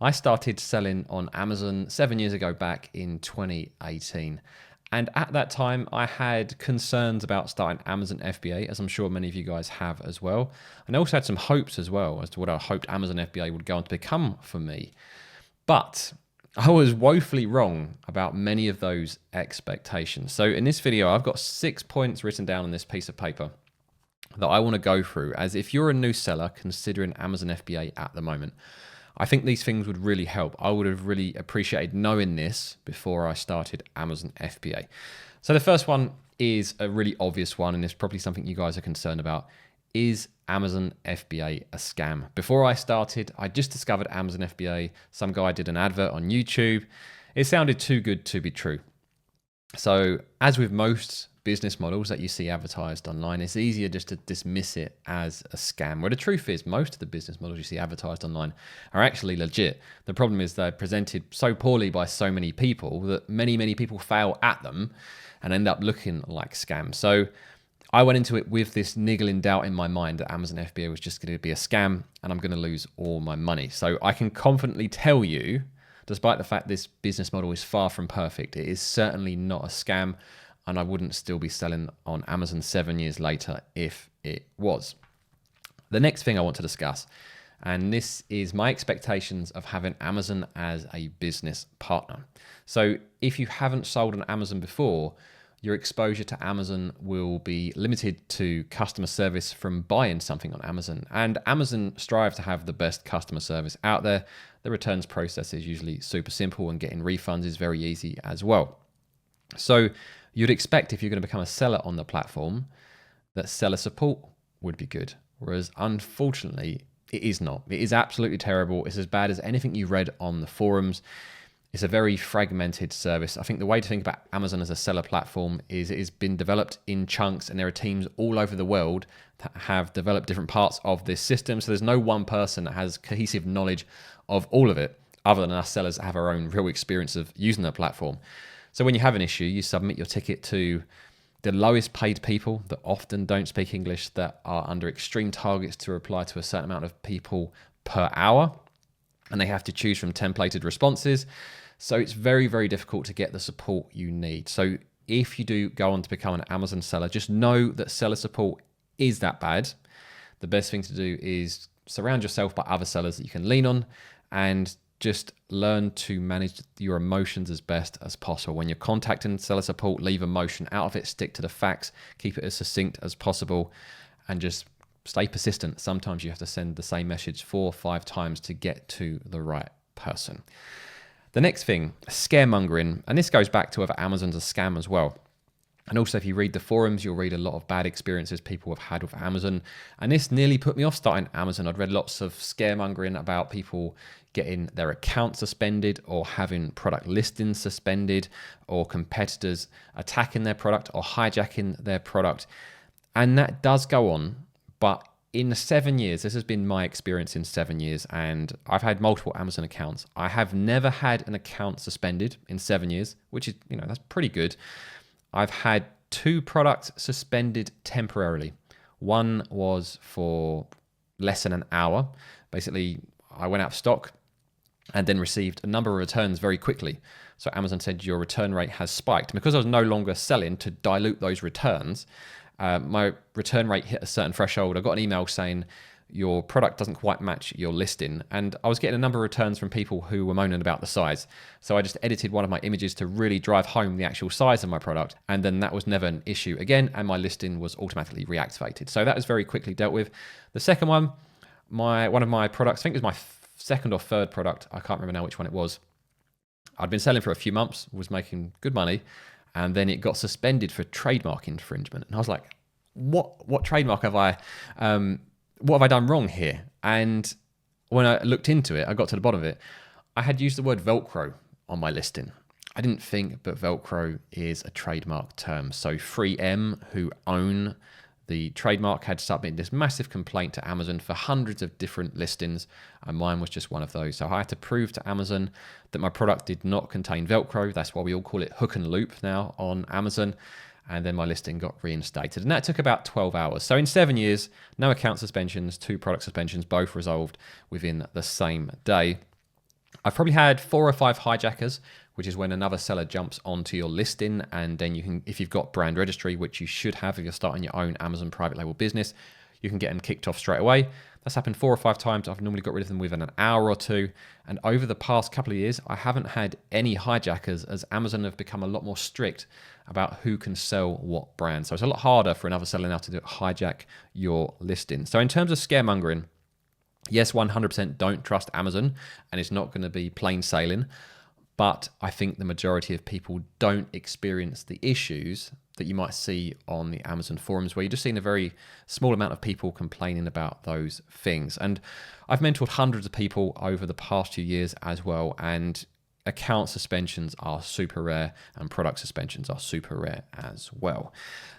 I started selling on Amazon 7 years ago back in 2018. And at that time, I had concerns about starting Amazon FBA, as I'm sure many of you guys have as well. And I also had some hopes as well as to what I hoped Amazon FBA would go on to become for me. But I was woefully wrong about many of those expectations. So in this video, I've got 6 points written down on this piece of paper that I want to go through, as if you're a new seller considering Amazon FBA at the moment. I think these things would really help. I would have really appreciated knowing this before I started Amazon FBA. So the first one is a really obvious one, and it's probably something you guys are concerned about. Is Amazon FBA a scam? Before I started, I just discovered Amazon FBA. Some guy did an advert on YouTube. It sounded too good to be true. So as with most business models that you see advertised online, it's easier just to dismiss it as a scam. Where the truth is, most of the business models you see advertised online are actually legit. The problem is they're presented so poorly by so many people that many people fail at them and end up looking like scams. So I went into it with this niggling doubt in my mind that Amazon FBA was just going to be a scam and I'm going to lose all my money. So I can confidently tell you, despite the fact this business model is far from perfect, it is certainly not a scam, and I wouldn't still be selling on Amazon 7 years later if it was. The next thing I want to discuss, and this is my expectations of having Amazon as a business partner. So if you haven't sold on Amazon before, your exposure to Amazon will be limited to customer service from buying something on Amazon. And Amazon strive to have the best customer service out there. The returns process is usually super simple, and getting refunds is very easy as well. So you'd expect, if you're going to become a seller on the platform, that seller support would be good. Whereas unfortunately, it is not. It is absolutely terrible. It's as bad as anything you read on the forums. It's a very fragmented service. I think the way to think about Amazon as a seller platform is it has been developed in chunks, and there are teams all over the world that have developed different parts of this system. So there's no one person that has cohesive knowledge of all of it, other than us sellers that have our own real experience of using the platform. So when you have an issue, you submit your ticket to the lowest paid people that often don't speak English, that are under extreme targets to reply to a certain amount of people per hour. And they have to choose from templated responses. So it's very difficult to get the support you need. So if you do go on to become an Amazon seller, just know that seller support is that bad. The best thing to do is surround yourself by other sellers that you can lean on, and just learn to manage your emotions as best as possible. When you're contacting seller support, leave emotion out of it, stick to the facts, keep it as succinct as possible, and just stay persistent. Sometimes you have to send the same message 4 or 5 times to get to the right person. The next thing, scaremongering, and this goes back to whether Amazon's a scam as well. And also, if you read the forums, you'll read a lot of bad experiences people have had with Amazon. And this nearly put me off starting Amazon. I'd read lots of scaremongering about people getting their account suspended, or having product listings suspended, or competitors attacking their product or hijacking their product. And that does go on. But in 7 years, this has been my experience in 7 years, and I've had multiple Amazon accounts. I have never had an account suspended in 7 years, which is, that's pretty good. I've had 2 products suspended temporarily. One was for less than an hour. Basically, I went out of stock and then received a number of returns very quickly. So Amazon said your return rate has spiked. And because I was no longer selling, to dilute those returns, my return rate hit a certain threshold. I got an email saying your product doesn't quite match your listing. And I was getting a number of returns from people who were moaning about the size. So I just edited one of my images to really drive home the actual size of my product. And then that was never an issue again. And my listing was automatically reactivated. So that was very quickly dealt with. The second one, one of my products, I think it was my second or third product, I can't remember now which one it was. I'd been selling for a few months, was making good money, and then it got suspended for trademark infringement. And I was like, what trademark have I done wrong here? And when I looked into it, I got to the bottom of it. I had used the word Velcro on my listing. I didn't think, but Velcro is a trademark term. So 3M, who own the trademark, had submitted this massive complaint to Amazon for hundreds of different listings, and mine was just one of those. So I had to prove to Amazon that my product did not contain Velcro. That's why we all call it hook and loop now on Amazon. And then my listing got reinstated. And that took about 12 hours. So in 7 years, no account suspensions, 2 product suspensions, both resolved within the same day. I've probably had 4 or 5 hijackers, which is when another seller jumps onto your listing, and then you can, if you've got brand registry, which you should have if you're starting your own Amazon private label business, you can get them kicked off straight away. That's happened 4 or 5 times. I've normally got rid of them within an hour or two. And over the past couple of years, I haven't had any hijackers, as Amazon have become a lot more strict about who can sell what brand. So it's a lot harder for another seller now to hijack your listing. So in terms of scaremongering, yes, 100% don't trust Amazon, and it's not going to be plain sailing. But I think the majority of people don't experience the issues that you might see on the Amazon forums, where you're just seeing a very small amount of people complaining about those things. And I've mentored hundreds of people over the past few years as well, and account suspensions are super rare and product suspensions are super rare as well.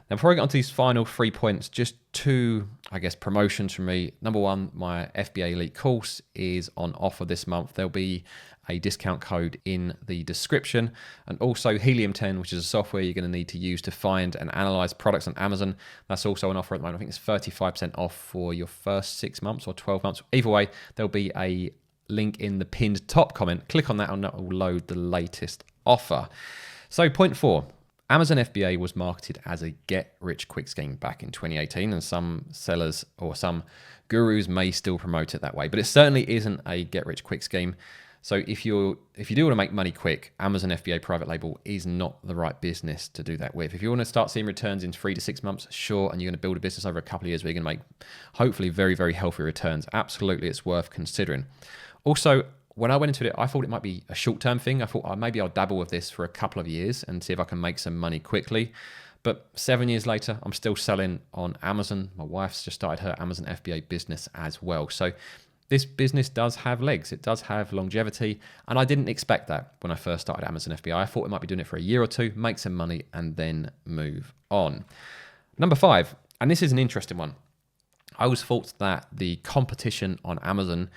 Now, before I get onto these final 3 points, just 2, I guess, promotions from me. Number 1, my FBA Elite course is on offer this month. There'll be a discount code in the description, and also Helium 10, which is a software you're going to need to use to find and analyze products on Amazon. That's also on offer at the moment. I think it's 35% off for your first 6 months or 12 months. Either way, there'll be a link in the pinned top comment. Click on that and that will load the latest offer. So point 4, Amazon FBA was marketed as a get-rich-quick scheme back in 2018, and some sellers or some gurus may still promote it that way, but it certainly isn't a get-rich-quick scheme. So if you do want to make money quick, Amazon FBA private label is not the right business to do that with. If you want to start seeing returns in 3 to 6 months, sure, and you're going to build a business over a couple of years where you're going to make hopefully very, very healthy returns, absolutely it's worth considering. Also, when I went into it, I thought it might be a short-term thing. I thought maybe I'll dabble with this for a couple of years and see if I can make some money quickly. But 7 years later, I'm still selling on Amazon. My wife's just started her Amazon FBA business as well. So this business does have legs. It does have longevity. And I didn't expect that when I first started Amazon FBA. I thought it might be doing it for a year or two, make some money, and then move on. Number 5, and this is an interesting one. I always thought that the competition on Amazon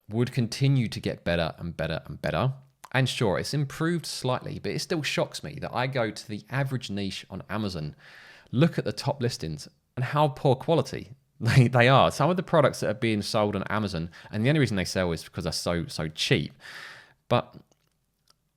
would continue to get better and better and better. And sure, it's improved slightly, but it still shocks me that I go to the average niche on Amazon, look at the top listings, and how poor quality they are. Some of the products that are being sold on Amazon, and the only reason they sell is because they're so cheap, but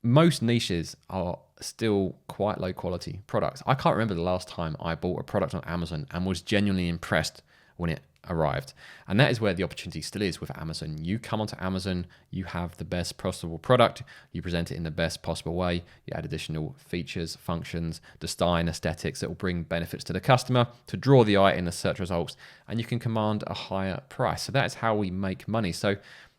most niches are still quite low quality products. I can't remember the last time I bought a product on Amazon and was genuinely impressed when it arrived. And that is where the opportunity still is with Amazon. You come onto Amazon, you have the best possible product, you present it in the best possible way, you add additional features, functions, design, aesthetics that will bring benefits to the customer to draw the eye in the search results, and you can command a higher price. So that is how we make money. So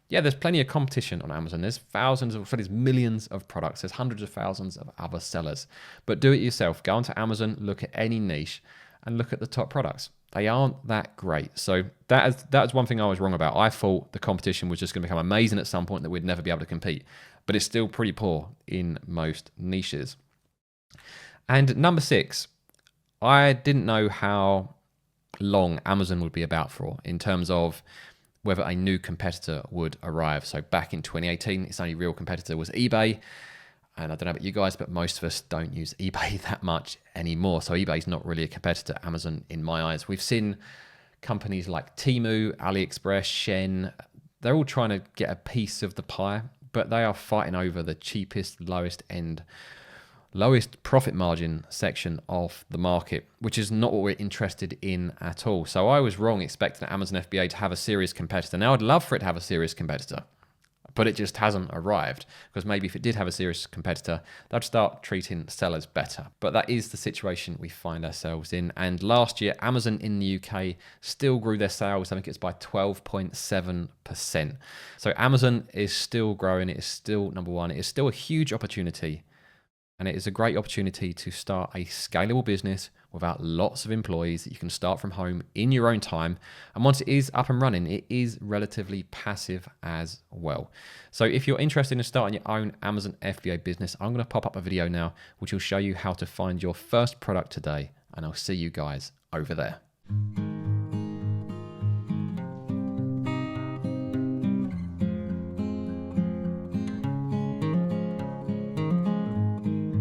yeah, there's plenty of competition on Amazon. There's there's millions of products. There's hundreds of thousands of other sellers. But do it yourself. Go onto Amazon, look at any niche, and look at the top products. They aren't that great. So that's one thing I was wrong about. I thought the competition was just going to become amazing at some point, that we'd never be able to compete. But it's still pretty poor in most niches. And number 6, I didn't know how long Amazon would be about for in terms of whether a new competitor would arrive. So back in 2018, its only real competitor was eBay. And I don't know about you guys, but most of us don't use eBay that much anymore. So eBay's not really a competitor to Amazon in my eyes. We've seen companies like Temu, AliExpress, Shen, they're all trying to get a piece of the pie, but they are fighting over the cheapest, lowest profit margin section of the market, which is not what we're interested in at all. So I was wrong expecting Amazon FBA to have a serious competitor. Now I'd love for it to have a serious competitor, but it just hasn't arrived, because maybe if it did have a serious competitor, they'd start treating sellers better. But that is the situation we find ourselves in. And last year, Amazon in the UK still grew their sales. I think it's by 12.7%. So Amazon is still growing. It is still number one. It is still a huge opportunity. And it is a great opportunity to start a scalable business without lots of employees that you can start from home in your own time. And once it is up and running, it is relatively passive as well. So if you're interested in starting your own Amazon FBA business, I'm going to pop up a video now, which will show you how to find your first product today. And I'll see you guys over there.